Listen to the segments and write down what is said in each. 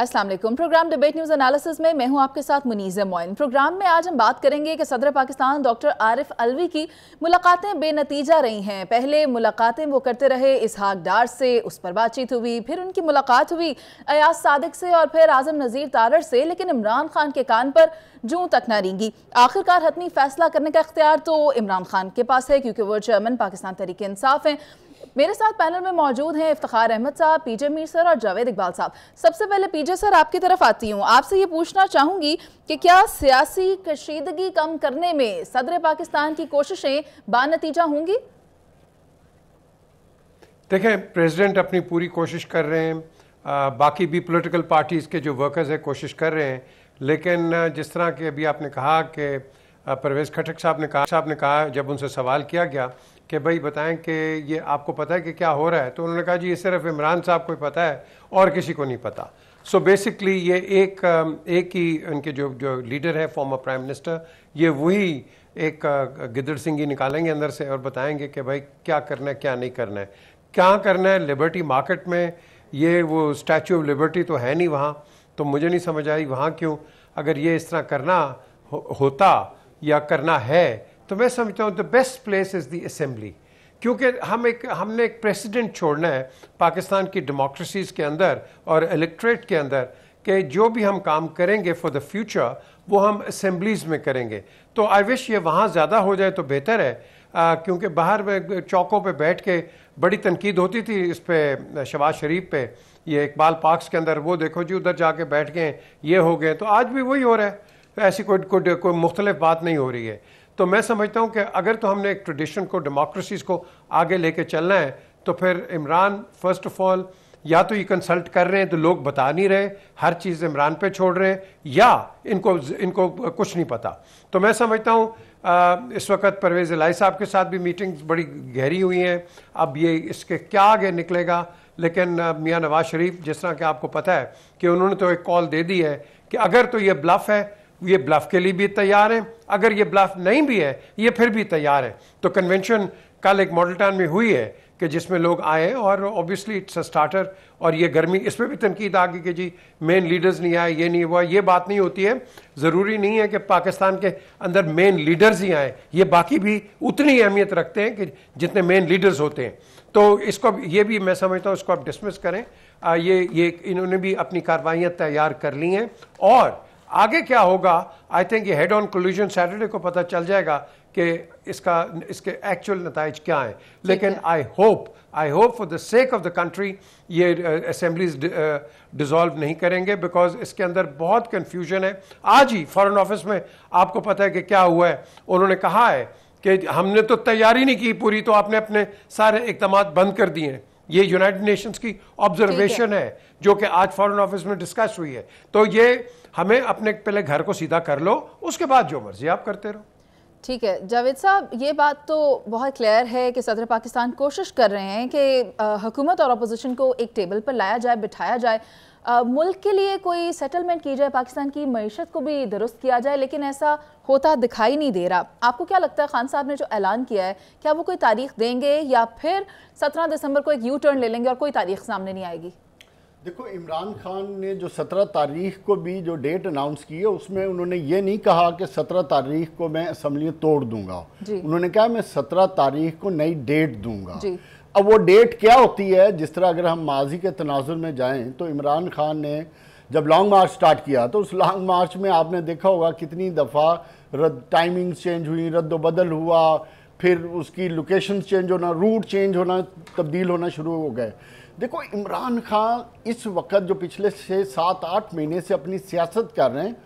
अस्सलाम वालेकुम। Programme debate news analysis में मैं हूं आपके साथ मुनीज़ा मोइन। प्रोग्राम में आज हम बात करेंगे कि सदर पाकिस्तान डॉक्टर आरिफ अलवी की मुलाकातें बेनतीजा रही हैं। पहले मुलाकातें वो करते रहे इसहाक डार से, उस पर बातचीत हुई, फिर उनकी मुलाकात हुई अयाज सादिक से और फिर आजम नज़ीर तारड़ से, लेकिन इमरान खान के कान पर जूं तक ना रेंगी। आखिरकार हतमी फैसला करने का इख्तियार तो इमरान खान के पास है क्योंकि वो चेयरमैन पाकिस्तान तहरीक इंसाफ हैं। मेरे साथ पैनल में मौजूद हैं इफ्तिखार अहमद साहब, पीजे मीर सर और जावेद इकबाल साहब। सबसे पहले पीजे सर आपकी तरफ आती हूँ, आपसे ये पूछना चाहूंगी कि क्या सियासी कशीदगी कम करने में सदर पाकिस्तान की कोशिशें बानतीजा होंगी? देखें, प्रेसिडेंट अपनी पूरी कोशिश कर रहे हैं, बाकी भी पॉलिटिकल पार्टीज़ के जो वर्कर्स हैं कोशिश कर रहे हैं, लेकिन जिस तरह के अभी आपने कहा कि परवेज़ खटक साहब ने कहा जब उनसे सवाल किया गया कि भाई बताएं कि ये आपको पता है कि क्या हो रहा है, तो उन्होंने कहा जी ये सिर्फ इमरान साहब को ही पता है और किसी को नहीं पता। सो बेसिकली ये एक ही उनके जो लीडर है फॉर्मर प्राइम मिनिस्टर, ये वही एक गिद्दड़ सिंगी निकालेंगे अंदर से और बताएंगे कि भाई क्या करना है क्या नहीं करना है। क्या करना है लिबर्टी मार्केट में, ये वो स्टैचू ऑफ लिबर्टी तो है नहीं वहाँ, तो मुझे नहीं समझ आई वहाँ क्यों, अगर ये इस तरह करना होता या करना है तो मैं समझता हूँ the best place is the assembly, क्योंकि हमने एक प्रेसिडेंट छोड़ना है पाकिस्तान की डेमोक्रेसीज़ के अंदर और इलेक्ट्रेट के अंदर कि जो भी हम काम करेंगे फॉर द फ्यूचर वो हम असेंबलीज़ में करेंगे। तो आई विश ये वहाँ ज़्यादा हो जाए तो बेहतर है, क्योंकि बाहर में चौकों पे बैठ के बड़ी तनकीद होती थी इस पे शहबाज शरीफ पे, ये इकबाल पार्क्स के अंदर, वो देखो जी उधर जाके बैठ गए, ये हो गए, तो आज भी वही हो रहा है, ऐसी कोई मुख्तलिफ बात नहीं हो रही है। तो मैं समझता हूँ कि अगर तो हमने एक ट्रेडिशन को, डेमोक्रेसीज़ को आगे लेके चलना है तो फिर इमरान फर्स्ट ऑफ ऑल या तो ये कंसल्ट कर रहे हैं तो लोग बता नहीं रहे, हर चीज़ इमरान पे छोड़ रहे हैं, या इनको कुछ नहीं पता। तो मैं समझता हूँ इस वक्त परवेज़ इलाही साहब के साथ भी मीटिंग्स बड़ी गहरी हुई हैं, अब ये इसके क्या आगे निकलेगा, लेकिन मियाँ नवाज शरीफ जिस तरह कि आपको पता है कि उन्होंने तो एक कॉल दे दी है कि अगर तो ये ब्लफ है, ये ब्लफ के लिए भी तैयार हैं, अगर ये ब्लफ नहीं भी है ये फिर भी तैयार है। तो कन्वेंशन कल एक मॉडल टाउन में हुई है कि जिसमें लोग आए और ऑब्वियसली इट्स अ स्टार्टर, और ये गर्मी इस पर भी तनकीद आ गई कि जी मेन लीडर्स नहीं आए, ये नहीं हुआ, ये बात नहीं होती है। ज़रूरी नहीं है कि पाकिस्तान के अंदर मेन लीडर्स ही आए, ये बाकी भी उतनी अहमियत रखते हैं कि जितने मेन लीडर्स होते हैं। तो इसको ये भी मैं समझता हूँ इसको आप डिसमिस करें। ये इन्होंने भी अपनी कार्रवाइयाँ तैयार कर ली हैं और आगे क्या होगा आई थिंक ये हेड ऑन कोलिजन सैटरडे को पता चल जाएगा कि इसके एक्चुअल नताइज क्या हैं। लेकिन I hope for the sake of the country ये असेंबलीज डिसॉल्व नहीं करेंगे, बिकॉज इसके अंदर बहुत कन्फ्यूजन है। आज ही फॉरेन ऑफिस में आपको पता है कि क्या हुआ है, उन्होंने कहा है कि हमने तो तैयारी नहीं की पूरी, तो आपने अपने सारे इक़दाम बंद कर दिए हैं। ये यूनाइटेड नेशंस की ऑब्जर्वेशन है जो कि आज फॉरेन ऑफिस में डिस्कस हुई है। तो ये हमें अपने पहले घर को सीधा कर लो, उसके बाद जो मर्जी आप करते रहो। ठीक है जावेद साहब, ये बात तो बहुत क्लियर है कि सदर पाकिस्तान कोशिश कर रहे हैं कि हुकूमत और अपोजिशन को एक टेबल पर लाया जाए, बिठाया जाए, मुल्क के लिए कोई सेटलमेंट की जाए, पाकिस्तान की मईशत को भी दुरुस्त किया जाए, लेकिन ऐसा होता दिखाई नहीं दे रहा। आपको क्या लगता है खान साहब ने जो ऐलान किया है, क्या वो कोई तारीख देंगे या फिर 17 दिसंबर को एक यू टर्न ले लेंगे और कोई तारीख सामने नहीं आएगी? देखो, इमरान खान ने जो 17 तारीख को भी जो डेट अनाउंस की है उसमें उन्होंने ये नहीं कहा कि 17 तारीख को मैं असम्बली तोड़ दूंगा। उन्होंने कहा मैं 17 तारीख को नई डेट दूंगा। अब वो डेट क्या होती है, जिस तरह अगर हम माजी के तनाजुर में जाएं तो इमरान खान ने जब लॉन्ग मार्च स्टार्ट किया तो उस लॉन्ग मार्च में आपने देखा होगा कितनी दफ़ा टाइमिंग चेंज हुई, रद्द-बदल हुआ, फिर उसकी लोकेशन चेंज होना, रूट चेंज होना, तब्दील होना शुरू हो गए। देखो, इमरान खान इस वक्त जो पिछले 6-7-8 महीने से अपनी सियासत कर रहे हैं,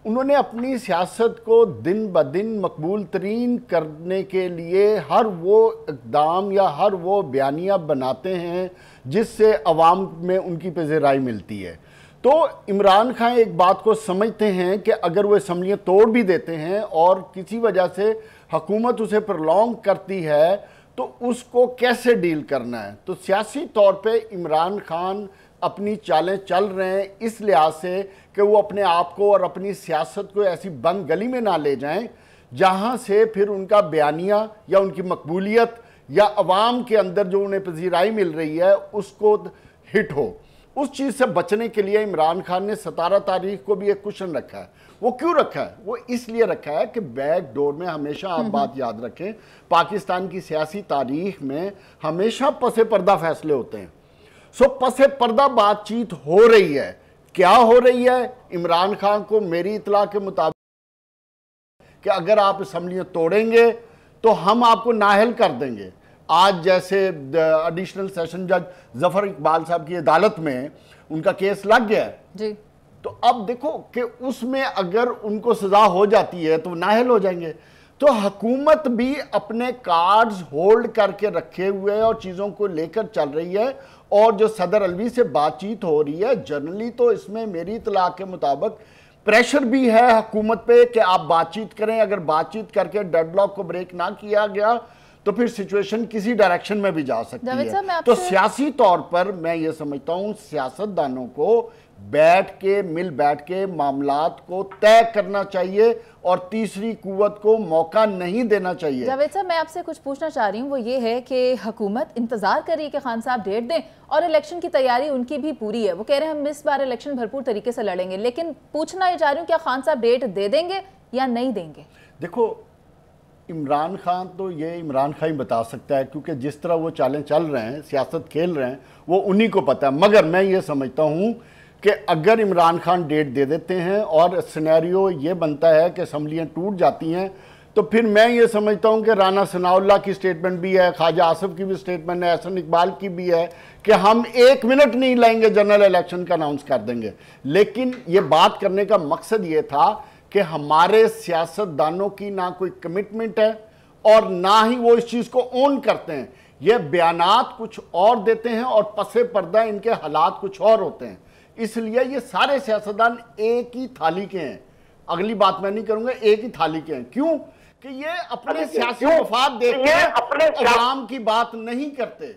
उन्होंने अपनी सियासत को दिन ब दिन मकबूल तरीन करने के लिए हर वो इक़दाम या हर वो बयानिया बनाते हैं जिससे अवाम में उनकी पज़ीराई मिलती है। तो इमरान खान एक बात को समझते हैं कि अगर वो असम्बलियाँ तोड़ भी देते हैं और किसी वजह से हुकूमत उसे प्रलॉन्ग करती है तो उसको कैसे डील करना है। तो सियासी तौर पे इमरान खान अपनी चालें चल रहे हैं इस लिहाज से कि वो अपने आप को और अपनी सियासत को ऐसी बंद गली में ना ले जाएं जहां से फिर उनका बयानिया या उनकी मकबूलियत या अवाम के अंदर जो उन्हें पजीराई मिल रही है उसको हिट हो। उस चीज से बचने के लिए इमरान खान ने 17 तारीख को भी एक क्वेश्चन रखा है। वो क्यों रखा है? वो इसलिए रखा है कि बैक डोर में हमेशा, आप बात याद रखें, पाकिस्तान की सियासी तारीख में हमेशा पसे पर्दा फैसले होते हैं। सो पसे पर्दा बातचीत हो रही है। क्या हो रही है? इमरान खान को मेरी इतला के मुताबिक कि अगर आप असम्बलियां तोड़ेंगे तो हम आपको नाअहल कर देंगे। आज जैसे एडिशनल सेशन जज जफर इकबाल साहब की अदालत में उनका केस लग गया है जी। तो अब देखो कि उसमें अगर उनको सजा हो जाती है तो नाअहल हो जाएंगे। तो हुकूमत भी अपने कार्ड्स होल्ड करके रखे हुए है और चीज़ों को लेकर चल रही है। और जो सदर अलवी से बातचीत हो रही है, जनरली तो इसमें मेरी इतला के मुताबिक प्रेशर भी है हुकूमत पे कि आप बातचीत करें। अगर बातचीत करके डेडलॉक को ब्रेक ना किया गया तो फिर सिचुएशन किसी डायरेक्शन में भी जा सकती है। तो सियासी तौर पर मैं ये समझता हूं सियासतदानों को मिल बैठ के मामलात को तय करना चाहिए और तीसरी कुव्वत को मौका नहीं देना चाहिए। जावेद साहब, मैं आपसे कुछ पूछना चाह रही हूँ, वो ये है कि हुकूमत इंतजार कर रही है कि खान साहब डेट दें और इलेक्शन की तैयारी उनकी भी पूरी है। वो कह रहे हैं हम इस बार इलेक्शन भरपूर तरीके से लड़ेंगे, लेकिन पूछना ये चाह रही हूँ क्या खान साहब डेट दे देंगे या नहीं देंगे? देखो, इमरान खान तो ये इमरान खान ही बता सकता है, क्योंकि जिस तरह वो चालें चल रहे हैं, सियासत खेल रहे हैं, वो उन्हीं को पता है। मगर मैं ये समझता हूँ कि अगर इमरान खान डेट दे देते हैं और सिनेरियो ये बनता है कि असम्बलियाँ टूट जाती हैं, तो फिर मैं ये समझता हूँ कि राना सनाउल्लाह की स्टेटमेंट भी है, ख्वाजा आसिफ की भी स्टेटमेंट है, एहसन इकबाल की भी है कि हम 1 मिनट नहीं लेंगे, जनरल इलेक्शन का अनाउंस कर देंगे। लेकिन ये बात करने का मकसद ये था कि हमारे सियासतदानों की ना कोई कमिटमेंट है और ना ही वो इस चीज़ को ओन करते हैं। ये बयानात कुछ और देते हैं और पसे पर्दा इनके हालात कुछ और होते हैं। इसलिए ये सारे सियासतदान एक ही थाली के हैं। अगली बात मैं नहीं करूंगा, एक ही थाली के हैं। क्यों? कि ये अपने सियासी मफाद देखते हैं, अवाम की बात नहीं करते।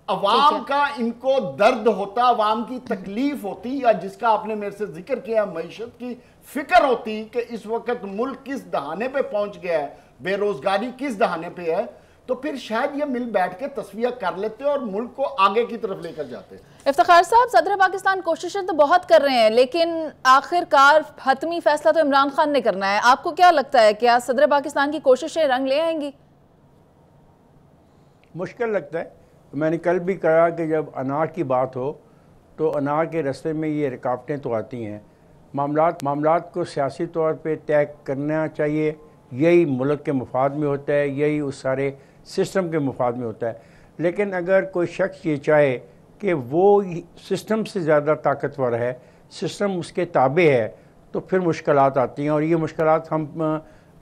अवाम का इनको दर्द होता, अवाम की तकलीफ होती, या जिसका आपने मेरे से जिक्र किया मईशत की फिक्र होती कि इस वक्त मुल्क किस दहाने पे पहुंच गया है, बेरोजगारी किस दहाने पे है, तो फिर शायद ये मिल बैठ के तस्वीर कर लेते और मुल्क को आगे की तरफ लेकर जाते। इफ्तिखार साहब, सदर पाकिस्तान कोशिशें तो बहुत कर रहे हैं, लेकिन आखिरकार हतमी फैसला तो इमरान खान ने करना है। आपको क्या लगता है, क्या सदर पाकिस्तान की कोशिशें रंग ले आएंगी? मुश्किल लगता है। मैंने कल भी कहा कि जब अनार की बात हो तो अनार के रास्ते में ये रुकावटें तो आती हैं। मामलात को सियासी तौर पे तय करना चाहिए, यही मुल्क के मफाद में होता है, यही उस सारे सिस्टम के मफाद में होता है। लेकिन अगर कोई शख्स ये चाहे कि वो सिस्टम से ज़्यादा ताकतवर है, सिस्टम उसके ताबे है, तो फिर मुश्किलात आती हैं। और ये मुश्किलात हम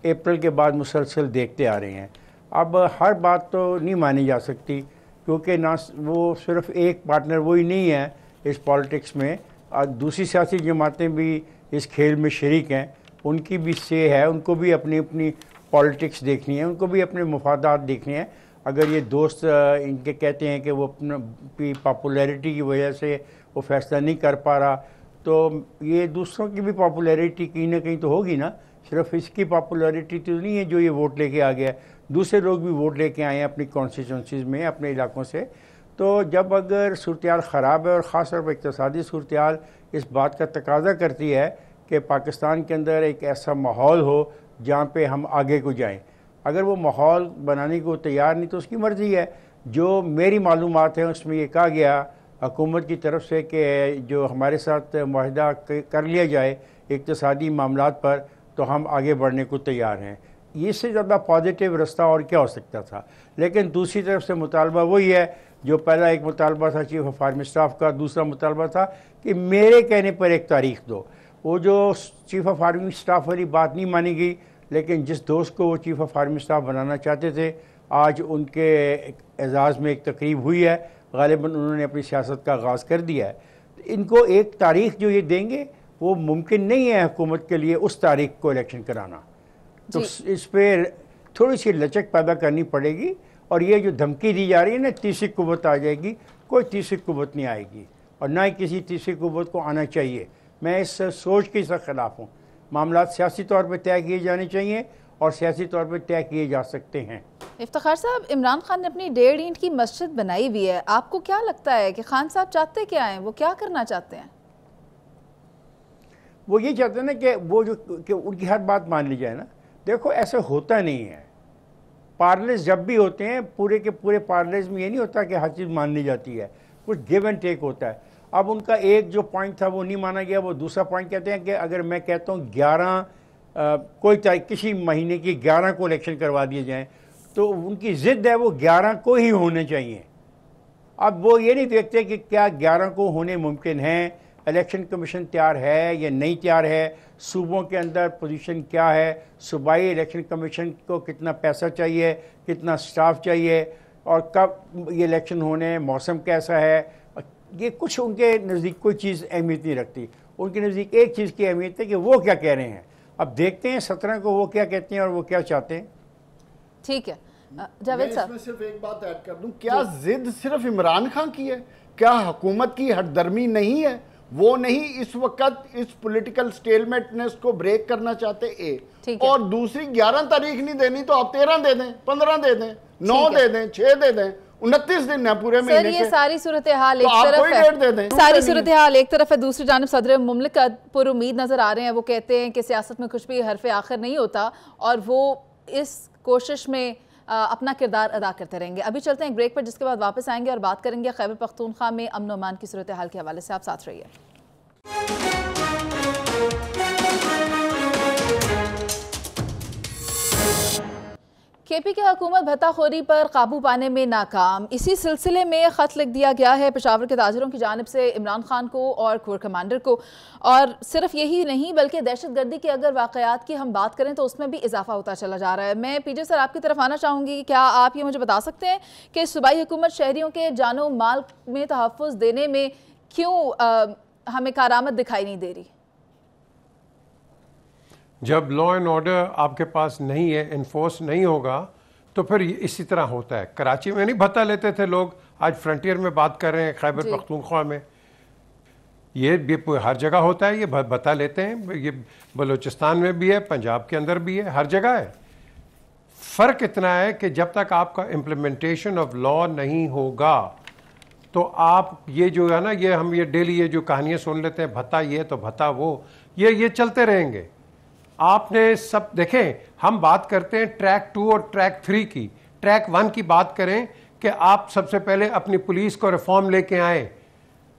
अप्रैल के बाद मुसलसल देखते आ रहे हैं। अब हर बात तो नहीं मानी जा सकती, क्योंकि ना वो सिर्फ एक पार्टनर वही नहीं है इस पॉलिटिक्स में, दूसरी सियासी जमातें भी इस खेल में शरीक हैं। उनकी भी से है, उनको भी अपनी अपनी पॉलिटिक्स देखनी है, उनको भी अपने मफादात देखने हैं। अगर ये दोस्त इनके कहते हैं कि वो अपनी पॉपुलैरिटी की वजह से वो फैसला नहीं कर पा रहा, तो ये दूसरों की भी पॉपुलैरिटी कहीं ना कहीं तो होगी ना। सिर्फ इसकी पॉपुलैरिटी तो नहीं है जो ये वोट लेके आ गया, दूसरे लोग भी वोट लेके आए हैं अपनी कॉन्स्टिट्यूंसीज़ में, अपने इलाकों से। तो जब अगर सूरत ख़राब है और ख़ास तौर पर इक़्तिसादी सूरत इस बात का तकाजा करती है कि पाकिस्तान के अंदर एक ऐसा माहौल हो जहाँ पे हम आगे को जाएं, अगर वो माहौल बनाने को तैयार नहीं तो उसकी मर्ज़ी है। जो मेरी मालूमात है उसमें ये कहा गया हुकूमत की तरफ से कि जो हमारे साथ मुआहदा कर लिया जाए इक़्तिसादी मामलात पर, तो हम आगे बढ़ने को तैयार हैं। इससे ज़्यादा पॉजिटिव रास्ता और क्या हो सकता था। लेकिन दूसरी तरफ से मुतालबा वही है जो पहला एक मुतालबा था चीफ ऑफ आर्मी स्टाफ का, दूसरा मुतालबा था कि मेरे कहने पर एक तारीख दो। वो जो चीफ ऑफ आर्मी स्टाफ वाली बात नहीं मानी गई, लेकिन जिस दोस्त को वो चीफ ऑफ आर्मी स्टाफ बनाना चाहते थे, आज उनके एजाज़ में एक तकरीब हुई है, ग़ालिबन उन्होंने अपनी सियासत का आगाज़ कर दिया है। इनको एक तारीख जो ये देंगे वो मुमकिन नहीं है हुकूमत के लिए उस तारीख को इलेक्शन कराना। तो इस पर थोड़ी सी लचक पैदा करनी पड़ेगी। और ये जो धमकी दी जा रही है ना तीसरी कुव्वत आ जाएगी, कोई तीसरी कुव्वत नहीं आएगी और ना ही किसी तीसरी कुव्वत को आना चाहिए। मैं इस सोच के इसके ख़िलाफ़ हूँ। मामला सियासी तौर पर तय किए जाने चाहिए और सियासी तौर पर तय किए जा सकते हैं। इफ्तिखार साहब, इमरान खान ने अपनी 1.5 ईंट की मस्जिद बनाई हुई है, आपको क्या लगता है कि खान साहब चाहते क्या हैं, वो क्या करना चाहते हैं? वो ये चाहते हैं ना कि वो जो कि उनकी हर बात मान ली जाए ना। देखो ऐसे होता नहीं है। पार्लेज जब भी होते हैं पूरे के पूरे पार्लेज में ये नहीं होता कि हर चीज़ मान ली जाती है, कुछ गिव एंड टेक होता है। अब उनका एक जो पॉइंट था वो नहीं माना गया, वो दूसरा पॉइंट कहते हैं कि अगर मैं कहता हूँ 11 कोई तारीख किसी महीने की 11 को इलेक्शन करवा दिए जाएँ तो उनकी ज़िद है वो 11 को ही होने चाहिए। अब वो ये नहीं देखते कि क्या 11 को होने मुमकिन हैं, इलेक्शन कमीशन तैयार है या नहीं तैयार है, सूबों के अंदर पोजीशन क्या है, सूबाई इलेक्शन कमीशन को कितना पैसा चाहिए, कितना स्टाफ चाहिए और कब ये इलेक्शन होने, मौसम कैसा है, ये कुछ उनके नज़दीक कोई चीज़ अहमियत नहीं रखती। उनके नज़दीक एक चीज़ की अहमियत है कि वो क्या कह रहे हैं। अब देखते हैं 17 को वो क्या कहते हैं और वो क्या चाहते हैं। ठीक है जावेद साहब, मैं सिर्फ एक बात ऐड कर दूं, क्या जिद सिर्फ इमरान खान की है? क्या हुकूमत की हटदर्मी नहीं है? वो नहीं इस वक्त इस पॉलिटिकल स्टेलमेटनेस को ब्रेक करना चाहते और दूसरी 11 तारीख नहीं देनी तो आप 13 दे दें, 15 दे दें, 9 दे दें, 6 दे दें, 29 दिन है पूरे महीने के। ये सारी सूरत हाल एक तरफ है, सारी सूरत हाल एक तरफ है, दूसरी जानिब सदर मुमलिकत पुर उम्मीद नजर आ रहे हैं। वो कहते हैं कि सियासत में कुछ भी हरफ आखिर नहीं होता और वो इस कोशिश में अपना किरदार अदा करते रहेंगे। अभी चलते हैं एक ब्रेक पर, जिसके बाद वापस आएंगे और बात करेंगे खैबर पख्तूनख्वा में अमन और अमान की सूरत हाल के हवाले से। आप साथ रहिए। केपी की हुकूमत भत्ताखोरी पर काबू पाने में नाकाम। इसी सिलसिले में ख़त लिख दिया गया है पेशावर के ताजरों की जानिब से इमरान खान को और कोर कमांडर को। और सिर्फ यही नहीं बल्कि दहशतगर्दी के अगर वाक़यात की हम बात करें तो उसमें भी इजाफा होता चला जा रहा है। मैं पीजे सर आपकी तरफ आना चाहूँगी, क्या आप ये मुझे बता सकते हैं कि सूबाई हुकूमत शहरियों के जानो माल में तहफ़्फ़ुज़ देने में क्यों हमें कारामद दिखाई नहीं दे रही? जब लॉ एंड ऑर्डर आपके पास नहीं है, इन्फोर्स नहीं होगा तो फिर इसी तरह होता है। कराची में नहीं भत्ता लेते थे लोग, आज फ्रंटियर में बात कर रहे हैं, खैबर पख्तूनख्वा में ये हर जगह होता है, ये भत्ता लेते हैं। ये बलूचिस्तान में भी है, पंजाब के अंदर भी है, हर जगह है। फ़र्क इतना है कि जब तक आपका इम्प्लीमेंटेशन ऑफ लॉ नहीं होगा तो आप ये जो है ना, ये हम ये डेली ये जो कहानियाँ सुन लेते हैं, भत्ता ये तो भत्ता वो, ये चलते रहेंगे। आपने सब देखें, हम बात करते हैं ट्रैक 2 और ट्रैक 3 की। ट्रैक 1 की बात करें कि आप सबसे पहले अपनी पुलिस को रिफॉर्म लेके आए।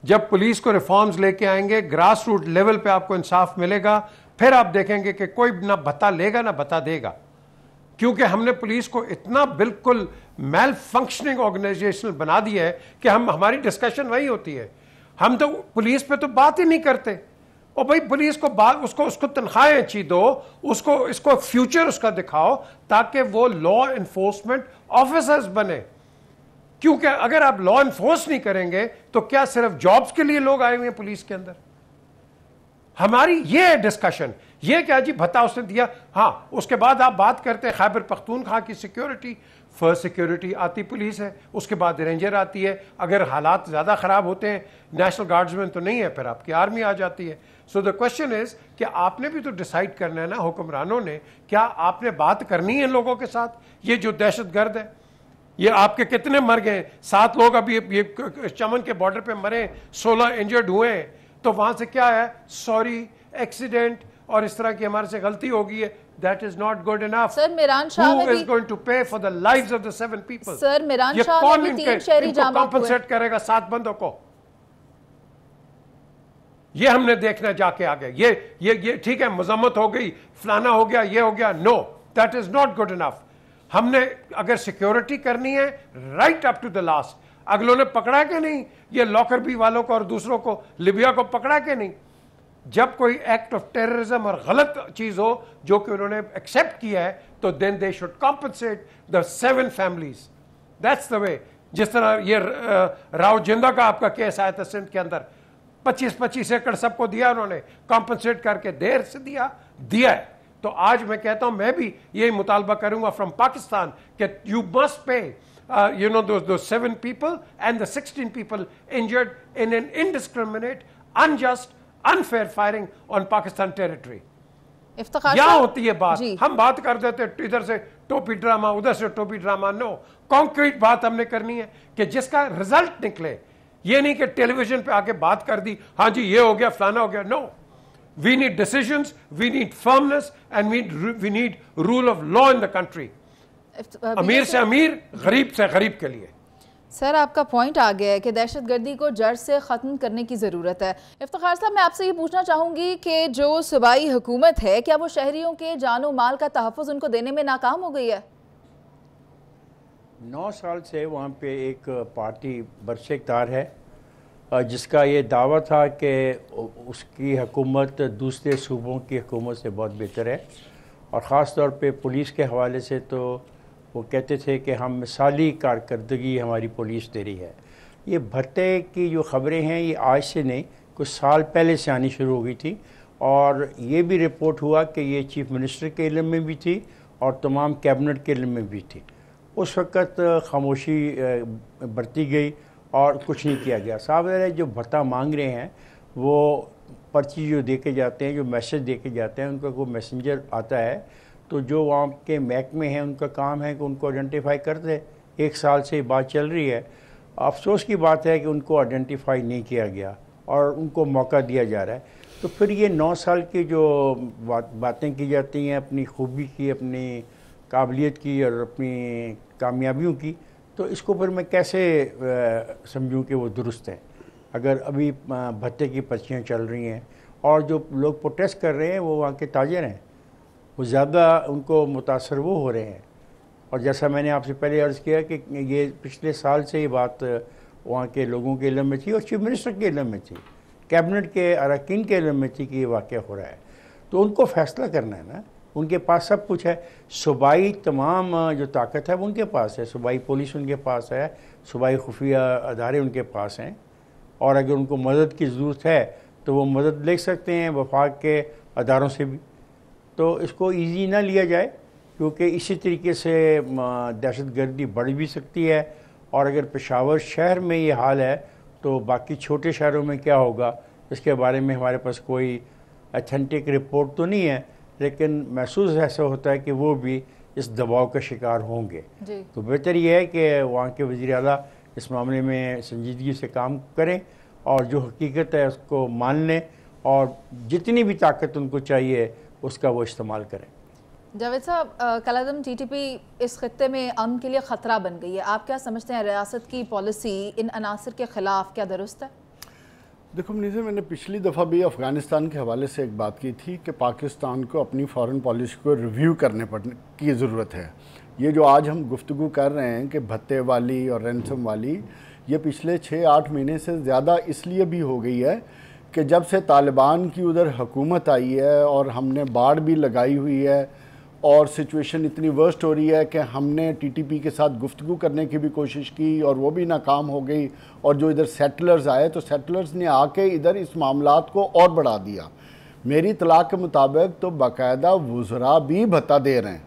जब पुलिस को रिफॉर्म्स लेके आएंगे, ग्रास रूट लेवल पे आपको इंसाफ मिलेगा, फिर आप देखेंगे कि कोई ना भत्ता लेगा ना भत्ता देगा। क्योंकि हमने पुलिस को इतना बिल्कुल मेल फंक्शनिंग ऑर्गेनाइजेशन बना दिया है कि हमारी डिस्कशन वही होती है। हम तो पुलिस पे तो बात ही नहीं करते। और भाई पुलिस को उसको तनख्वाहें अच्छी दो, इसको फ्यूचर उसका दिखाओ ताकि वो लॉ इन्फोर्समेंट ऑफिसर्स बने। क्योंकि अगर आप लॉ इन्फोर्स नहीं करेंगे तो क्या सिर्फ जॉब्स के लिए लोग आए हुए हैं पुलिस के अंदर? हमारी ये डिस्कशन, ये क्या जी भत्ता उसने दिया, हाँ उसके बाद आप बात करते हैं खैबर पख्तूनख्वा की सिक्योरिटी। फर्स्ट सिक्योरिटी आती पुलिस है, उसके बाद रेंजर आती है। अगर हालात ज़्यादा ख़राब होते हैं, नेशनल गार्ड्समैन तो नहीं है, फिर आपकी आर्मी आ जाती है। सो द क्वेश्चन इज़ कि आपने भी तो डिसाइड करना है ना, हुक्मरानों ने, क्या आपने बात करनी है लोगों के साथ? ये जो दहशतगर्द है, ये आपके कितने मर गए? 7 लोग अभी ये चमन के बॉर्डर पे मरे, 16 इंजर्ड हुए हैं। तो वहाँ से क्या है, सॉरी, एक्सीडेंट और इस तरह की हमारे से गलती हो गई है। That is not good enough. Sir Miran Shah Who is going to pay for the lives of the 7 people? Sir Miran Shah में भी 3 शहरी जामा कॉम्पनसेट करेगा 7 बंदों को? ये हमने देखना जाके आगे। ये ठीक है, मजम्मत हो गई, फलाना हो गया, ये हो गया। No, that is not good enough. हमने अगर सिक्योरिटी करनी है right up to the last. अगलों ने पकड़ा के नहीं, ये लॉकरबी वालों को और दूसरों को, लिबिया को पकड़ा के नहीं। जब कोई एक्ट ऑफ टेररिज्म और गलत चीज हो जो कि उन्होंने एक्सेप्ट किया है, तो then they should compensate the 7 families. That's the way. जिस तरह ये राव जिंदा का आपका केस आया था सिंध के अंदर, 25-25 एकड़ सबको दिया उन्होंने, कॉम्पनसेट करके देर से दिया है। तो आज मैं कहता हूं, मैं भी यही मुतालबा करूंगा फ्रॉम पाकिस्तान कि you must pay those 7 people and the 16 people injured in an indiscriminate, unjust, unfair firing on Pakistan territory. Iftikhar यहाँ साहब, होती है बात। हम बात कर देते इधर से टोपी ड्रामा, उधर से टोपी ड्रामा। नो, कॉन्क्रीट बात हमने करनी है कि जिसका रिजल्ट निकले। ये नहीं कि टेलीविजन पे आके बात कर दी, हाँ जी ये हो गया, फलाना हो गया। No, we need decisions, we need firmness and we need rule of law in the country. अमीर से अमीर, गरीब से गरीब के लिए। सर, आपका पॉइंट आ गया है कि दहशतगर्दी को जड़ से ख़त्म करने की ज़रूरत है। इफ्तिखार साहब, मैं आपसे ये पूछना चाहूँगी कि जो सूबाई हुकूमत है, क्या वो शहरियों के जानो माल का तहफ़्फ़ुज़ उनको देने में नाकाम हो गई है? 9 साल से वहाँ पे एक पार्टी बरशेकदार है जिसका ये दावा था कि उसकी हुकूमत दूसरे सूबों की हुकूमत से बहुत बेहतर है, और ख़ास तौर पे पुलिस के हवाले से तो वो कहते थे कि हम मिसाली कारकर्दगी हमारी पुलिस दे रही है। ये भत्ते की जो ख़बरें हैं ये आज से नहीं, कुछ साल पहले से आनी शुरू हो गई थी, और ये भी रिपोर्ट हुआ कि ये चीफ़ मिनिस्टर के इल्म में भी थी और तमाम कैबिनेट के इल्म में भी थी। उस वक़्त खामोशी बरती गई और कुछ नहीं किया गया। साहब जो भत्ता मांग रहे हैं वो पर्ची जो दे के जाते हैं, जो मैसेज दे के जाते हैं, उनका कोई मैसेंजर आता है, तो जो वहाँ के महकमे हैं उनका काम है कि उनको आइडेंटिफाई कर दे। 1 साल से बात चल रही है। अफसोस की बात है कि उनको आइडेंटिफाई नहीं किया गया और उनको मौका दिया जा रहा है। तो फिर ये 9 साल की जो बातें की जाती हैं अपनी खूबी की, अपनी काबिलियत की और अपनी कामयाबियों की, तो इसको फिर मैं कैसे समझूं कि वो दुरुस्त है। अगर अभी भत्ते की पर्चियाँ चल रही हैं और जो लोग प्रोटेस्ट कर रहे हैं वो वहाँ के ताजर हैं, वो ज़्यादा उनको मुतासर वो हो रहे हैं। और जैसा मैंने आपसे पहले अर्ज़ किया कि ये पिछले साल से ये बात वहाँ के लोगों के इल्म में थी और चीफ मिनिस्टर के इल्म में थी, कैबिनेट के अरकान के इल्म में थी कि ये वाक़या हो रहा है। तो उनको फ़ैसला करना है ना, उनके पास सब कुछ है। सूबाई तमाम जो ताकत है वो उनके पास है, सूबाई पुलिस उनके पास है, सूबाई खुफिया अदारे उनके पास हैं, और अगर उनको मदद की ज़रूरत है तो वो मदद ले सकते हैं वफाक के अदारों से भी। तो इसको ईजी ना लिया जाए, क्योंकि इसी तरीके से दहशतगर्दी बढ़ भी सकती है, और अगर पेशावर शहर में ये हाल है तो बाकी छोटे शहरों में क्या होगा इसके बारे में हमारे पास कोई अथेंटिक रिपोर्ट तो नहीं है, लेकिन महसूस ऐसा होता है कि वो भी इस दबाव का शिकार होंगे। तो बेहतर ये है कि वहाँ के वज़ीर आला इस मामले में संजीदगी से काम करें और जो हकीकत है उसको मान लें, और जितनी भी ताकत उनको चाहिए उसका वो इस्तेमाल करें। जावेद साहब, कलादम टीटीपी इस खत्ते में अमन के लिए ख़तरा बन गई है। आप क्या समझते हैं, रियासत की पॉलिसी इन अनासर के ख़िलाफ़ क्या दुरुस्त है? देखो मुनीज़, मैंने पिछली दफ़ा भी अफ़गानिस्तान के हवाले से एक बात की थी कि पाकिस्तान को अपनी फ़ॉरेन पॉलिसी को रिव्यू करने की ज़रूरत है। ये जो आज हम गुफ्तगू कर रहे हैं कि भत्ते वाली और रैंसम वाली, ये पिछले 6-8 महीने से ज़्यादा इसलिए भी हो गई है कि जब से तालिबान की उधर हुकूमत आई है और हमने बाड़ भी लगाई हुई है और सिचुएशन इतनी वर्स्ट हो रही है कि हमने टीटीपी के साथ गुफ्तगू करने की भी कोशिश की और वो भी नाकाम हो गई, और जो इधर सेटलर्स आए तो सेटलर्स ने आके इधर इस मामलात को और बढ़ा दिया। मेरी इत्तला के मुताबिक तो बाकायदा वुज़रा भी भत्ता दे रहे हैं,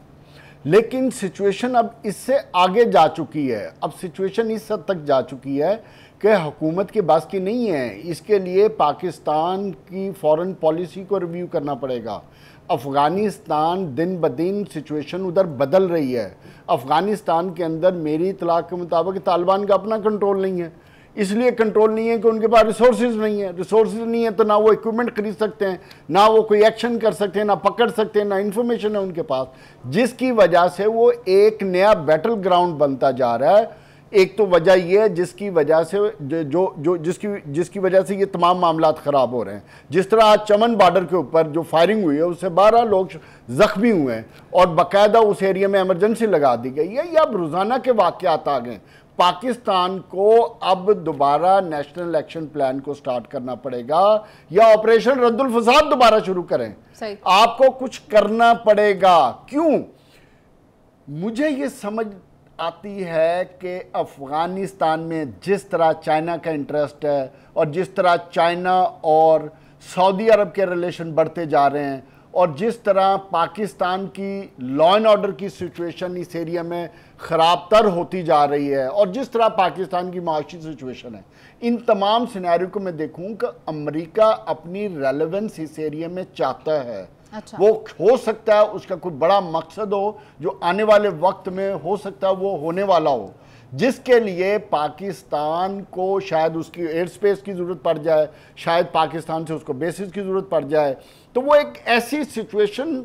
लेकिन सिचुएशन अब इससे आगे जा चुकी है। अब सिचुएशन इस हद तक जा चुकी है कि हुकूमत के बस की नहीं है। इसके लिए पाकिस्तान की फ़ॉरेन पॉलिसी को रिव्यू करना पड़ेगा। अफ़गानिस्तान दिन ब दिन सिचुएशन उधर बदल रही है। अफ़गानिस्तान के अंदर मेरी इत्तला के मुताबिक तालिबान का अपना कंट्रोल नहीं है। इसलिए कंट्रोल नहीं है कि उनके पास रिसोर्सेज नहीं है। रिसोर्सेज नहीं है तो ना वो इक्विपमेंट खरीद सकते हैं, ना वो कोई एक्शन कर सकते हैं, ना पकड़ सकते हैं, ना इन्फॉर्मेशन है उनके पास, जिसकी वजह से वो एक नया बैटल ग्राउंड बनता जा रहा है। एक तो वजह ये है जिसकी वजह से जिसकी वजह से ये तमाम मामलात ख़राब हो रहे हैं। जिस तरह आज चमन बॉर्डर के ऊपर जो फायरिंग हुई है उससे 12 लोग ज़ख्मी हुए हैं और बाकायदा उस एरिया में एमरजेंसी लगा दी गई है। या अब रोज़ाना के वाक़यात आ गए। पाकिस्तान को अब दोबारा नेशनल एक्शन प्लान को स्टार्ट करना पड़ेगा या ऑपरेशन रद्दुल फसाद दोबारा शुरू करें। आपको कुछ करना पड़ेगा। क्यों? मुझे ये समझ आती है कि अफ़गानिस्तान में जिस तरह चाइना का इंटरेस्ट है और जिस तरह चाइना और सऊदी अरब के रिलेशन बढ़ते जा रहे हैं और जिस तरह पाकिस्तान की लॉ एंड ऑर्डर की सिचुएशन इस एरिया में ख़राब तर होती जा रही है और जिस तरह पाकिस्तान की माशी सिचुएशन है, इन तमाम सिनेरियो को मैं देखूं कि अमेरिका अपनी रेलेवेंस इस एरिया में चाहता है। अच्छा। वो हो सकता है उसका कोई बड़ा मकसद हो जो आने वाले वक्त में हो सकता है वो होने वाला हो, जिसके लिए पाकिस्तान को शायद उसकी एयर स्पेस की ज़रूरत पड़ जाए, शायद पाकिस्तान से उसको बेसिस की ज़रूरत पड़ जाए। तो वो एक ऐसी सिचुएशन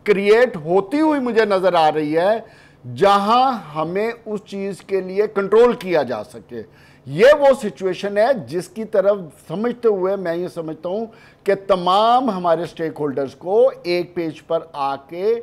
क्रिएट होती हुई मुझे नज़र आ रही है जहां हमें उस चीज़ के लिए कंट्रोल किया जा सके। ये वो सिचुएशन है जिसकी तरफ समझते हुए मैं ये समझता हूं कि तमाम हमारे स्टेक होल्डर्स को एक पेज पर आके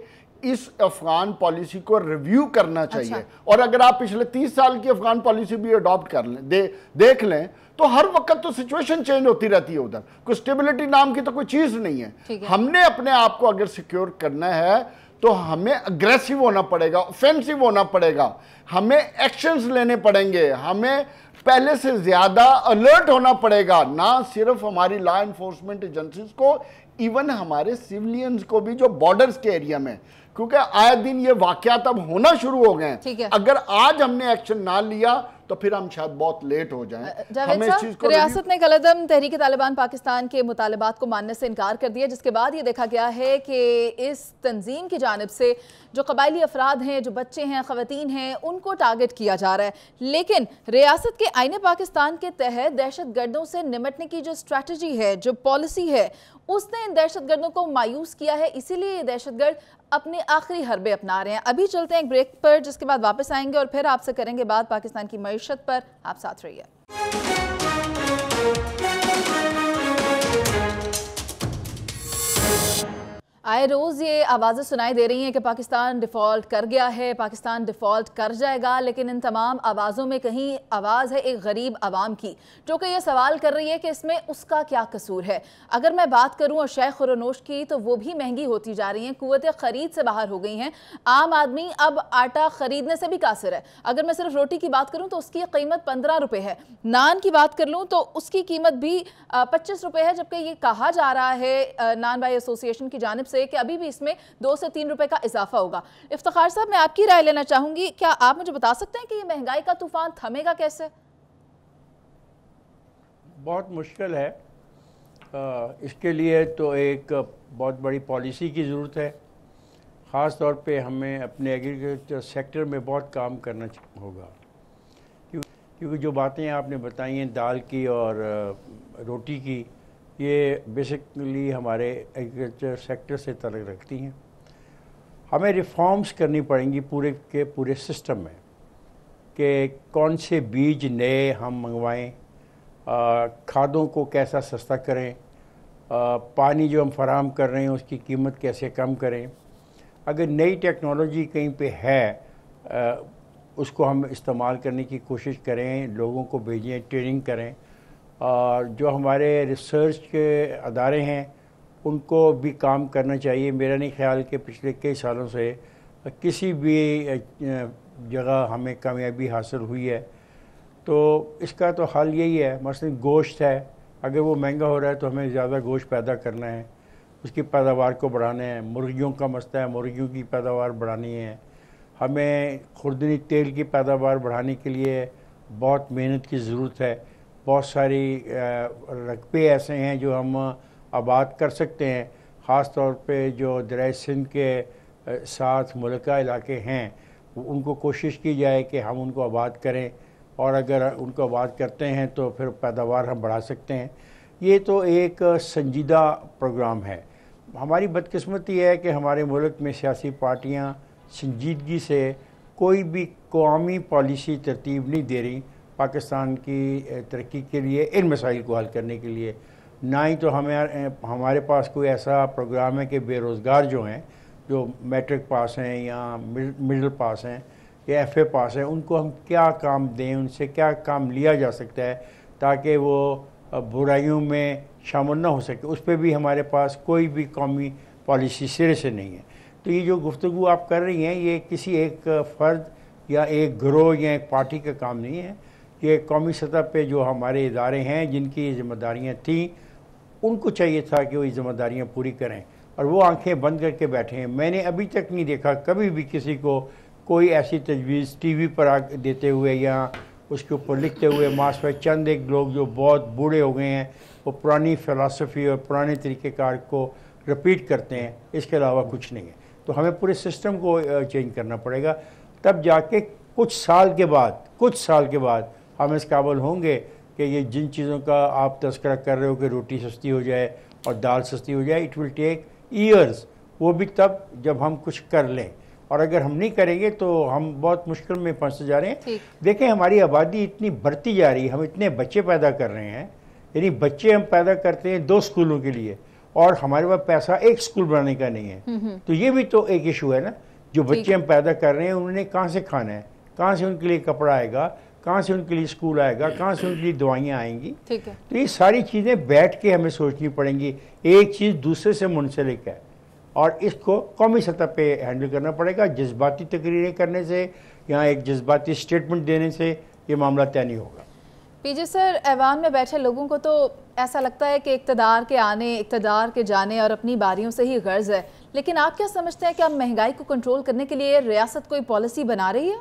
इस अफगान पॉलिसी को रिव्यू करना चाहिए। अच्छा। और अगर आप पिछले 30 साल की अफगान पॉलिसी भी अडॉप्ट कर लें, देख लें, तो हर वक्त तो सिचुएशन चेंज होती रहती है, उधर कोई स्टेबिलिटी नाम की तो कोई चीज नहीं है। हमने अपने आप को अगर सिक्योर करना है तो हमें अग्रेसिव होना पड़ेगा, ऑफेंसिव होना पड़ेगा, हमें एक्शंस लेने पड़ेंगे, हमें पहले से ज्यादा अलर्ट होना पड़ेगा, ना सिर्फ हमारी लॉ एनफोर्समेंट एजेंसीज को, इवन हमारे सिविलियंस को भी जो बॉर्डर्स के एरिया में, क्योंकि आए दिन ये वाकयात अब होना शुरू हो गए हैं। अगर आज हमने एक्शन ना लिया तो फिर हम शायद बहुत लेट हो जाएं। हमें इस चीज को रियासत ने कलअदम तहरीक तालिबान पाकिस्तान के मुतालबात को मानने से इनकार कर दिया, जिसके बाद ये देखा गया है कि इस तंजीम की जानिब से जो कबायली अफराद हैं, जो बच्चे हैं, ख़वातीन हैं, उनको टारगेट किया जा रहा है। लेकिन रियासत के आईने पाकिस्तान के तहत दहशत गर्दों से निपटने की जो स्ट्रैटेजी है, जो पॉलिसी है, उसने इन दहशत गर्दों को मायूस किया है। इसीलिए ये दहशत गर्द अपने आखिरी हरबे अपना रहे हैं। अभी चलते हैं एक ब्रेक पर, जिसके बाद वापस आएंगे और फिर आपसे करेंगे बात पाकिस्तान की मईशत पर। आप साथ रहिए। आए रोज़ ये आवाज़ें सुनाई दे रही हैं कि पाकिस्तान डिफ़ॉल्ट कर गया है, पाकिस्तान डिफ़ॉल्ट कर जाएगा, लेकिन इन तमाम आवाज़ों में कहीं आवाज़ है एक गरीब आवाम की, जो कि ये सवाल कर रही है कि इसमें उसका क्या कसूर है। अगर मैं बात करूं अशया खुरनोश की, तो वो भी महंगी होती जा रही हैं, कुव्वत ख़रीद से बाहर हो गई हैं। आम आदमी अब आटा ख़रीदने से भी कासिर है। अगर मैं सिर्फ रोटी की बात करूँ तो उसकी कीमत 15 रुपये है, नान की बात कर लूँ तो उसकी कीमत भी 25 रुपये है, जबकि ये कहा जा रहा है नान बाई एसोसिएशन की जानिब से कि अभी भी इसमें 2 से 3 रुपए का इजाफा होगा। इफ्तिखार साहब, मैं आपकी राय लेना चाहूंगी, क्या आप मुझे बता सकते हैं कि ये महंगाई का तूफान थमेगा कैसे? बहुत मुश्किल है। इसके लिए तो एक बहुत बड़ी पॉलिसी की ज़रूरत है। ख़ास तौर पे हमें अपने एग्रीकल्चर सेक्टर में बहुत काम करना होगा, क्योंकि जो बातें आपने बताई हैं दाल की और रोटी की, ये बेसिकली हमारे एग्रीकल्चर सेक्टर से ताल्लुक़ रखती हैं। हमें रिफॉर्म्स करनी पड़ेंगी पूरे के पूरे सिस्टम में, कि कौन से बीज नए हम मंगवाएं, खादों को कैसा सस्ता करें, पानी जो हम फराहम कर रहे हैं उसकी कीमत कैसे कम करें। अगर नई टेक्नोलॉजी कहीं पे है उसको हम इस्तेमाल करने की कोशिश करें, लोगों को भेजें, ट्रेनिंग करें। और जो हमारे रिसर्च के अदारे हैं उनको भी काम करना चाहिए। मेरा नहीं ख्याल कि पिछले कई सालों से किसी भी जगह हमें कामयाबी हासिल हुई है। तो इसका तो हल यही है। मसलन गोश्त है, अगर वो महंगा हो रहा है तो हमें ज़्यादा गोश्त पैदा करना है, उसकी पैदावार को बढ़ाना है। मुर्गियों का मसला है, मुर्गियों की पैदावार बढ़ानी है। हमें खुर्दनी तेल की पैदावार बढ़ाने के लिए बहुत मेहनत की ज़रूरत है। बहुत सारी रकबे ऐसे हैं जो हम आबाद कर सकते हैं, ख़ास तौर पे जो दरिया सिंध के साथ मुल्का इलाके हैं उनको कोशिश की जाए कि हम उनको आबाद करें, और अगर उनको आबाद करते हैं तो फिर पैदावार हम बढ़ा सकते हैं। ये तो एक संजीदा प्रोग्राम है। हमारी बदकिस्मती है कि हमारे मुल्क में सियासी पार्टियाँ संजीदगी से कोई भी कौमी पॉलिसी तरतीब नहीं दे रही पाकिस्तान की तरक्की के लिए, इन मसाइल को हल करने के लिए। ना ही तो हमारे पास कोई ऐसा प्रोग्राम है कि बेरोज़गार जो हैं, जो मैट्रिक पास हैं या मिडिल पास हैं या FA पास हैं, उनको हम क्या काम दें, उनसे क्या काम लिया जा सकता है ताकि वो बुराइयों में शामिल ना हो सके। उस पर भी हमारे पास कोई भी कौमी पॉलिसी सिरे से नहीं है। तो ये जो गुफ्तगू आप कर रही हैं, ये किसी एक फ़र्द या एक गिरोह या एक पार्टी का काम नहीं है। ये कौमी सतह पे जो हमारे इदारे हैं जिनकी ज़िम्मेदारियाँ थीं, उनको चाहिए था कि वो ये ज़िम्मेदारियाँ पूरी करें, और वो आंखें बंद करके बैठे हैं। मैंने अभी तक नहीं देखा कभी भी किसी को कोई ऐसी तजवीज़ TV पर देते हुए या उसके ऊपर लिखते हुए। मास्टर चंद एक लोग जो बहुत बूढ़े हो गए हैं, वो पुरानी फ़िलासफ़ी और पुराने तरीक़ेकार को रिपीट करते हैं, इसके अलावा कुछ नहीं है। तो हमें पूरे सिस्टम को चेंज करना पड़ेगा, तब जाके कुछ साल के बाद हम इस काबिल होंगे कि ये जिन चीज़ों का आप तस्करा कर रहे हो कि रोटी सस्ती हो जाए और दाल सस्ती हो जाए, इट विल टेक ईयर्स, वो भी तब जब हम कुछ कर लें। और अगर हम नहीं करेंगे तो हम बहुत मुश्किल में फंसते जा रहे हैं। देखें, हमारी आबादी इतनी बढ़ती जा रही है, हम इतने बच्चे पैदा कर रहे हैं, यानी बच्चे हम पैदा करते हैं 2 स्कूलों के लिए, और हमारे पास पैसा एक स्कूल बनाने का नहीं है। तो ये भी तो एक इशू है ना, जो बच्चे हम पैदा कर रहे हैं उन्होंने कहाँ से खाना है, कहाँ से उनके लिए कपड़ा आएगा, कहाँ से उनके लिए स्कूल आएगा, कहाँ से उनके लिए दवाइयाँ आएंगी। ठीक है। तो ये सारी चीज़ें बैठ के हमें सोचनी पड़ेंगी, एक चीज़ दूसरे से मुंसलिक है, और इसको कौमी सतह पे हैंडल करना पड़ेगा। जज्बाती तकरीरें करने से या एक जज्बाती स्टेटमेंट देने से ये मामला तय नहीं होगा। पीजे सर, ऐवान में बैठे लोगों को तो ऐसा लगता है कि इक़्तिदार के आने, इक़्तिदार के जाने और अपनी बारियों से ही गर्ज है, लेकिन आप क्या समझते हैं कि अब महंगाई को कंट्रोल करने के लिए रियासत कोई पॉलिसी बना रही है?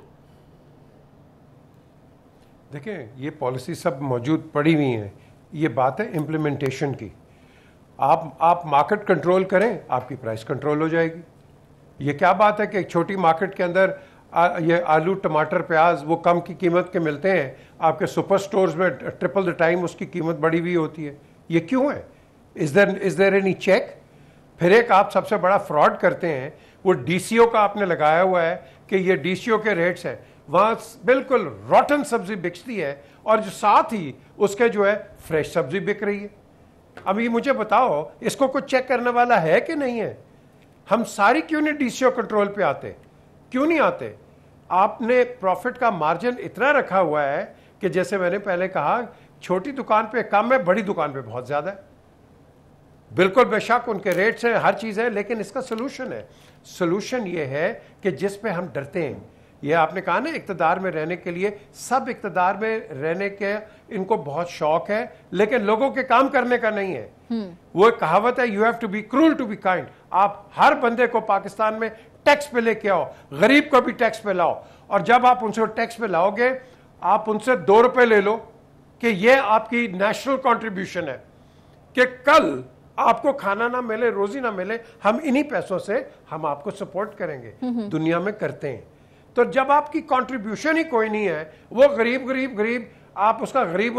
देखें, ये पॉलिसी सब मौजूद पड़ी हुई हैं, ये बात है इम्प्लीमेंटेशन की। आप मार्केट कंट्रोल करें, आपकी प्राइस कंट्रोल हो जाएगी। ये क्या बात है कि एक छोटी मार्केट के अंदर ये आलू, टमाटर, प्याज वो कम की कीमत के मिलते हैं, आपके सुपर स्टोर्स में ट्रिपल द टाइम उसकी कीमत बढ़ी हुई होती है। ये क्यों है? Is there any check? फिर एक आप सबसे बड़ा फ्रॉड करते हैं, वो डीसीओ का आपने लगाया हुआ है कि ये डीसीओ के रेट्स हैं, वहाँ बिल्कुल रॉटन सब्जी बिकती है और जो साथ ही उसके जो है फ्रेश सब्जी बिक रही है। अब ये मुझे बताओ, इसको कुछ चेक करने वाला है कि नहीं है? हम सारी क्यों नहीं डीसीओ कंट्रोल पे आते? क्यों नहीं आते? आपने प्रॉफिट का मार्जिन इतना रखा हुआ है कि जैसे मैंने पहले कहा, छोटी दुकान पे कम है, बड़ी दुकान पे बहुत ज्यादा है। बिल्कुल बेशक उनके रेट्स हैं, हर चीज है, लेकिन इसका सोल्यूशन है। सोल्यूशन ये है कि जिस पे हम डरते हैं, ये आपने कहा ना, इक़्तिदार में रहने के लिए, सब इक़्तिदार में रहने के इनको बहुत शौक है, लेकिन लोगों के काम करने का नहीं है। वो एक कहावत है, you have to be cruel to be kind. आप हर बंदे को पाकिस्तान में टैक्स पे लेके आओ, गरीब को भी टैक्स पे लाओ, और जब आप उनसे टैक्स पे लाओगे, आप उनसे 2 रुपए ले लो कि ये आपकी नेशनल कंट्रीब्यूशन है, कि कल आपको खाना ना मिले, रोजी ना मिले, हम इन्हीं पैसों से हम आपको सपोर्ट करेंगे। दुनिया में करते हैं। तो जब आपकी कंट्रीब्यूशन ही कोई नहीं है, वो गरीब गरीब गरीब, आप उसका गरीब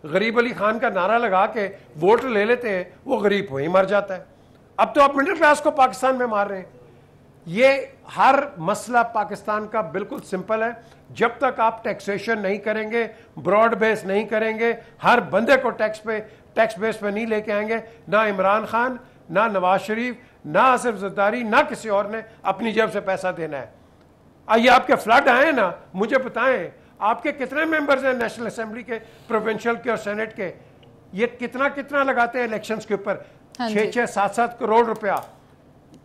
गरीब अली खान का नारा लगा के वोट ले लेते हैं, वो गरीब वहीं मर जाता है। अब तो आप मिडिल क्लास को पाकिस्तान में मार रहे हैं। ये हर मसला पाकिस्तान का बिल्कुल सिंपल है, जब तक आप टैक्सेशन नहीं करेंगे, ब्रॉड बेस नहीं करेंगे, हर बंदे को टैक्स बेस पे नहीं लेके आएंगे, ना इमरान खान, ना नवाज शरीफ, ना आसिफ जरदारी, ना किसी और ने अपनी जेब से पैसा देना है। आइए, आपके फ्लड आए ना, मुझे बताएं, आपके कितने मेंबर्स हैं नेशनल असेंबली के, प्रोविंशियल के और सेनेट के? ये कितना लगाते हैं इलेक्शंस के ऊपर? 6-6, 7-7 करोड़ रुपया।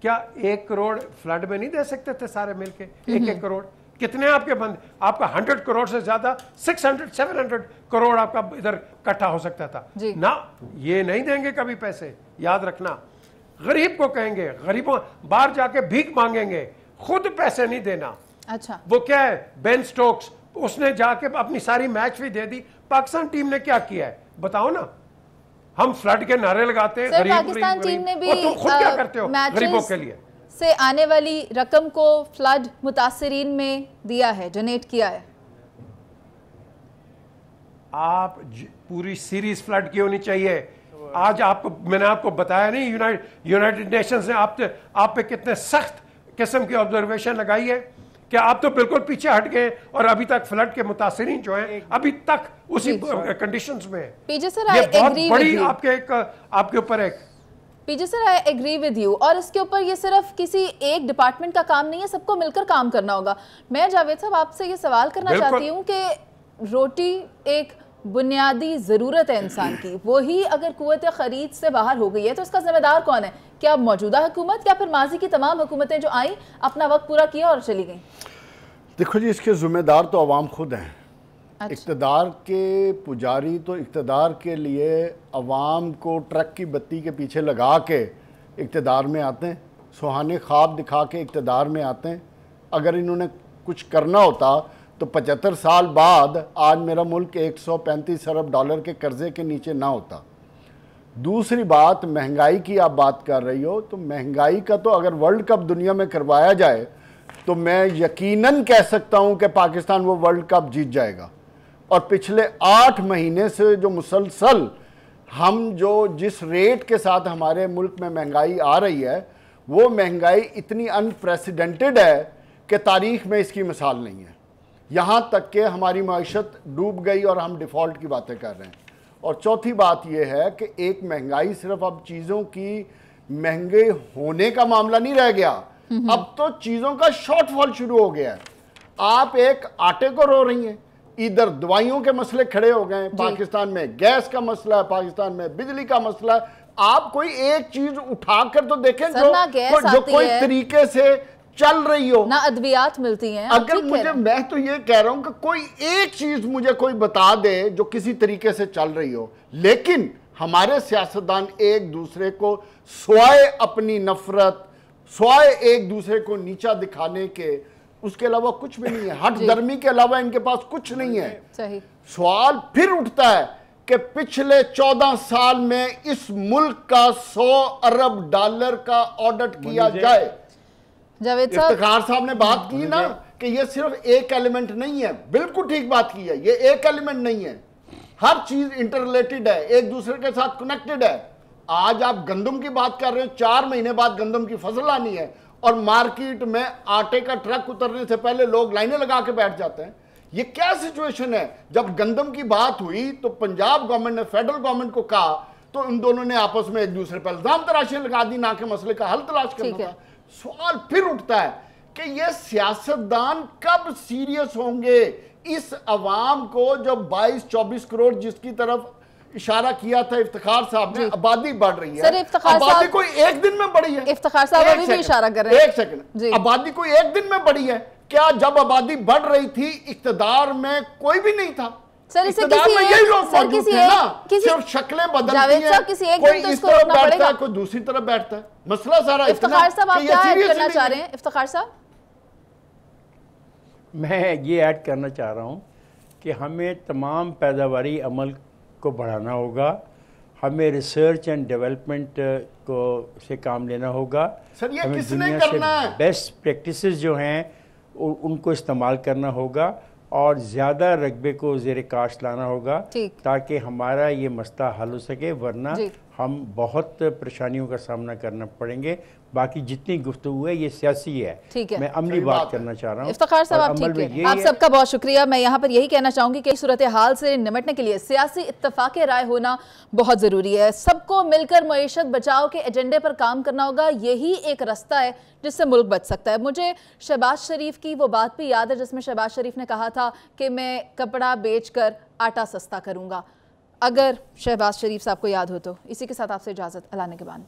क्या 1 करोड़ फ्लड में नहीं दे सकते थे सारे मिलके? 1-1 करोड़। कितने आपके बंद? आपका 100 करोड़ से ज्यादा, 600-700 करोड़ आपका इधर इकट्ठा हो सकता था ना। ये नहीं देंगे कभी पैसे, याद रखना। गरीब को कहेंगे, गरीबों बाहर जाके भीख मांगेंगे, खुद पैसे नहीं देना। अच्छा, वो क्या है, बेन स्टोक्स, उसने जाके अपनी सारी मैच भी दे दी। पाकिस्तान टीम ने क्या किया है बताओ ना? हम फ्लड के नारे लगाते हैं, गरीब पाकिस्तान टीम ने भी तुम खुद क्या करते हो गरीबों के लिए? से आने वाली रकम को फ्लड मुतासिरीन में दिया है, डोनेट किया है। आप पूरी सीरीज फ्लड की होनी चाहिए। आज आपको मैंने आपको बताया नहीं, यूनाइटेड नेशंस ने आप पे कितने सख्त किस्म की ऑब्जर्वेशन लगाई है कि आप तो बिल्कुल पीछे हट गए और अभी तक फ्लड के मुतासिरीन जो हैं अभी तक उसी कंडीशंस में है। पीजे सर, ये बहुत बड़ी आपके ऊपर एक PJ sir, I agree with you. और इसके ऊपर ये सिर्फ किसी एक डिपार्टमेंट का काम नहीं है, सबको मिलकर काम करना होगा। मैं जावेद साहब आपसे ये सवाल करना चाहती हूँ कि रोटी एक बुनियादी ज़रूरत है इंसान की, वही अगर कुव्वत ख़रीद से बाहर हो गई है तो इसका जिम्मेदार कौन है? क्या मौजूदा हुकूमत या फिर माजी की तमाम हुकूमतें जो आई, अपना वक्त पूरा किया और चली गई? देखो जी, इसके जिम्मेदार तो अवाम खुद हैं। अच्छा। इक़्तिदार के पुजारी तो इक़्तिदार के लिए अवाम को ट्रक की बत्ती के पीछे लगा के इक़्तिदार में आते हैं, सुहाने ख्वाब दिखा के इक़्तिदार में आते हैं। अगर इन्होंने कुछ करना होता तो 75 साल बाद आज मेरा मुल्क $135 अरब के कर्जे के नीचे ना होता। दूसरी बात, महंगाई की आप बात कर रही हो, तो महंगाई का तो अगर वर्ल्ड कप दुनिया में करवाया जाए तो मैं यकीनन कह सकता हूं कि पाकिस्तान वो वर्ल्ड कप जीत जाएगा। और पिछले 8 महीने से जो मुसलसल हम जो जिस रेट के साथ हमारे मुल्क में महंगाई आ रही है, वो महंगाई इतनी अनप्रेसिडेंटेड है कि तारीख में इसकी मिसाल नहीं है। यहाँ तक कि हमारी माइशत डूब गई और हम डिफ़ॉल्ट की बातें कर रहे हैं। और चौथी बात यह है कि एक महंगाई सिर्फ अब चीज़ों की महंगे होने का मामला नहीं रह गया, अब तो चीज़ों का शॉर्टफॉल शुरू हो गया है। आप एक आटे को रो रही हैं, इधर दवाइयों के मसले खड़े हो गए हैं, पाकिस्तान में गैस का मसला है, पाकिस्तान में बिजली का मसला है। आप कोई एक चीज उठाकर तो देखें जो कोई तरीके से चल रही हो ना, अद्वियात मिलती हैं। अगर मुझे, मैं तो ये कह रहा हूं कि कोई एक चीज मुझे कोई बता दे जो किसी तरीके से चल रही हो। लेकिन हमारे सियासतदान एक दूसरे को स्वाय अपनी नफरत, स्वाय एक दूसरे को नीचा दिखाने के, उसके अलावा कुछ भी नहीं है। हट धर्मी के अलावा इनके पास कुछ नहीं है। सही। सवाल फिर उठता है कि पिछले 14 साल में इस मुल्क का 100 अरब डॉलर का ऑडिट किया जाए। जावेद साहब, इफ्तिखार साहब ने बात की ना कि ये सिर्फ एक एलिमेंट नहीं है, बिल्कुल ठीक बात की है, ये एक एलिमेंट नहीं है, हर चीज इंटररिलेटेड है, एक दूसरे के साथ कनेक्टेड है। आज आप गंदम की बात कर रहे हो, 4 महीने बाद गंदम की फसल आनी है और मार्केट में आटे का ट्रक उतरने से पहले लोग लाइनें लगा के बैठ जाते हैं। ये क्या सिचुएशन है? जब गंदम की बात हुई तो पंजाब गवर्नमेंट ने फेडरल गवर्नमेंट को कहा तो इन दोनों ने आपस में एक दूसरे पर इल्जाम तराशियां लगा दी, ना के मसले का हल तलाश करना था। सवाल फिर उठता है कि ये सियासतदान कब सीरियस होंगे इस अवाम को, जब 22-24 करोड़ जिसकी तरफ इशारा किया था इफ्तिखार साहब ने, आबादी बढ़ रही है। आबादी कोई एक दिन में बढ़ी है? इफ्तिखार साहब अभी भी इशारा कर रहे हैं। एक सेकंड, आबादी कोई एक दिन में बढ़ी है क्या? जब आबादी बढ़ रही थी इख्तिदार में कोई भी नहीं था। सर, इसे यही लोग मौजूद थे ना, सिर्फ शक्लें बदलती हैं, कोई इस तरफ बैठता है, कोई दूसरी तरफ बैठता है। मसला सारा इफ्तिखार साहब आप क्या ऐड करना चाह रहे हैं? इफ्तिखार साहब, मैं ये ऐड करना चाह रहा हूँ कि हमें तमाम पैदावारी अमल को बढ़ाना होगा, हमें रिसर्च एंड डेवलपमेंट को से काम लेना होगा। सर, ये किसने करना है? बेस्ट प्रैक्टिसेस जो हैं उनको इस्तेमाल करना होगा और ज़्यादा रकबे को ज़ेरे काश लाना होगा ताकि हमारा ये मसला हल हो सके, वरना हम बहुत परेशानियों का सामना करना पड़ेंगे। बाकी जितनी गुफ्तगू है ये सियासी है, मैं अमली बात करना चाह रहा हूँ। इफ्तिखार साहब आप ठीक है, आप सबका बहुत शुक्रिया। मैं यहाँ पर यही कहना चाहूँगी कि सूरत हाल से निपटने के लिए सियासी इत्तफाक राय होना बहुत ज़रूरी है। सबको मिलकर मईशत बचाव के एजेंडे पर काम करना होगा, यही एक रास्ता है जिससे मुल्क बच सकता है। मुझे शहबाज शरीफ की वो बात भी याद है जिसमें शहबाज शरीफ ने कहा था कि मैं कपड़ा बेचकर आटा सस्ता करूँगा। अगर शहबाज शरीफ साहब को याद हो तो। इसी के साथ आपसे इजाज़त, अल्लाह निगहबान।